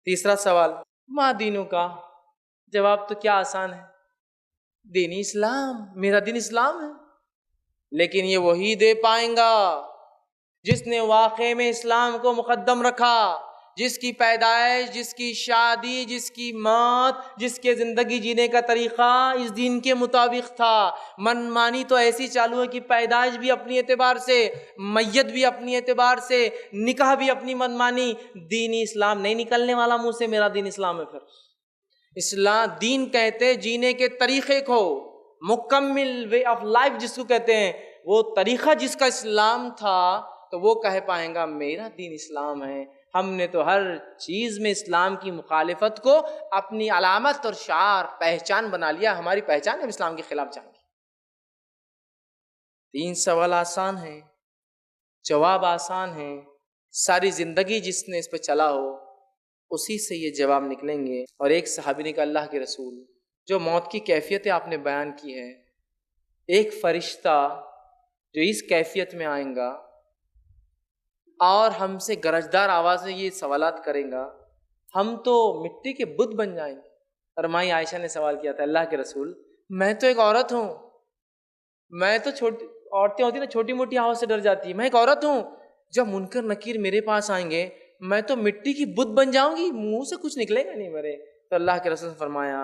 تیسرا سوال، ما دینوں کا؟ جواب تو کیا آسان ہے، دین اسلام، میرا دین اسلام ہے۔ لیکن یہ وہی دے پائیں گا جس نے واقعے میں اسلام کو مقدم رکھا، جس کی پیدائش، جس کی شادی، جس کی موت، جس کے زندگی جینے کا طریقہ اس دین کے مطابق تھا۔ من مانی تو ایسی چالو ہے کہ پیدائش بھی اپنی اعتبار سے، میت بھی اپنی اعتبار سے، نکاح بھی اپنی من مانی، دین اسلام نہیں نکلنے والا منہ سے میرا دین اسلام ہے۔ پھر اسلام دین کہتے جینے کے طریقے کو، مکمل وے آف لائف جس کو کہتے ہیں، وہ طریقہ جس کا اسلام تھا تو وہ کہہ پائیں گا میرا دین اسلام ہے۔ ہم نے تو ہر چیز میں اسلام کی مخالفت کو اپنی علامت اور شعار، پہچان بنا لیا، ہماری پہچان ہم اسلام کے خلاف جائیں گے۔ 3 سوال آسان ہیں، جواب آسان ہیں، ساری زندگی جس نے اس پہ چلا ہو اسی سے یہ جواب نکلیں گے۔ اور ایک صحابی نے کہا اللہ کے رسول، جو موت کی کیفیت آپ نے بیان کی ہے، ایک فرشتہ جو اس کیفیت میں آئیں گا اور ہم سے گرجدار آواز میں یہ سوالات کریں گا، ہم تو مٹی کے بت بن جائیں گے۔ اور مائی عائشہ نے سوال کیا تھا اللہ کے رسول، میں تو ایک عورت ہوں، میں تو عورتیں ہوتی نا چھوٹی موٹی آواز سے ڈر جاتی ہے، میں ایک عورت ہوں، جب منکر نکیر میرے پاس آئیں گے میں تو مٹی کی بت بن جاؤں گی، منہ سے کچھ نکلے گا نہیں میرے۔ تو اللہ کے رسول نے فرمایا،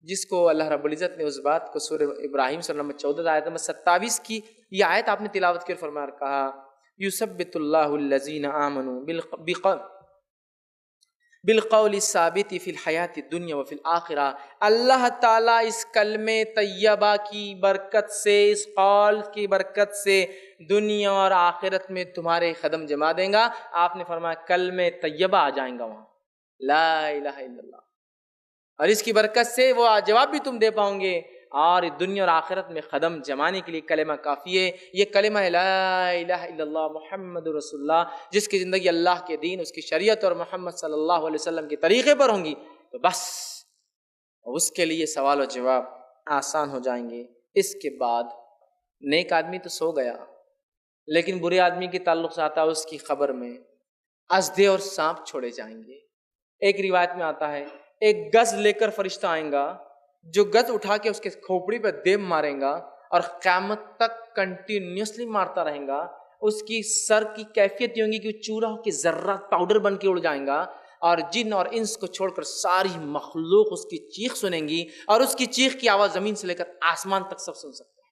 جس کو اللہ رب العزت نے اس بات کو سورہ ابراہیم سورہ نمبر 14 آیت نمبر 27 کی یہ آیت آپ نے تلاوت کر فرمایا، کہا یثبت اللہ الذین آمنوا بالقول الثابت فی الحیات الدنیا وفی الآخرہ۔ اللہ تعالیٰ اس کلمہ طیبہ کی برکت سے، اس قول کی برکت سے دنیا اور آخرت میں تمہارے قدم جما دیں گا۔ آپ نے فرمایا کلمہ طیبہ آ جائیں گا وہاں، لا الہ الا اللہ، اور اس کی برکت سے وہ جواب بھی تم دے پاؤ گے، اور دنیا اور آخرت میں قدم جمانے کے لیے کلمہ کافی ہے۔ یہ کلمہ ہے لا الہ الا اللہ محمد رسول اللہ، جس کی زندگی اللہ کے دین، اس کی شریعت اور محمد صلی اللہ علیہ وسلم کے طریقے پر ہوں گی تو بس اس کے لیے سوال و جواب آسان ہو جائیں گے۔ اس کے بعد نیک آدمی تو سو گیا، لیکن برے آدمی کے تعلق سے آتا ہے اس کی خبر میں اژدھے اور سانپ چھوڑے جائیں گے۔ ایک روایت میں آتا ہے ایک گز لے کر فرشتہ آئیں گا، جو گز اٹھا کے اس کے کھوپڑی پہ دیم ماریں گا اور قیامت تک کنٹینیوسلی مارتا رہیں گا۔ اس کی سر کی کیفیت یہ ہوگی کہ چورا ہو کے ذرات پاؤڈر بن کے اڑ جائیں گا، اور جن اور انس کو چھوڑ کر ساری مخلوق اس کی چیخ سنیں گی، اور اس کی چیخ کی آواز زمین سے لے کر آسمان تک سب سن سکتے ہیں۔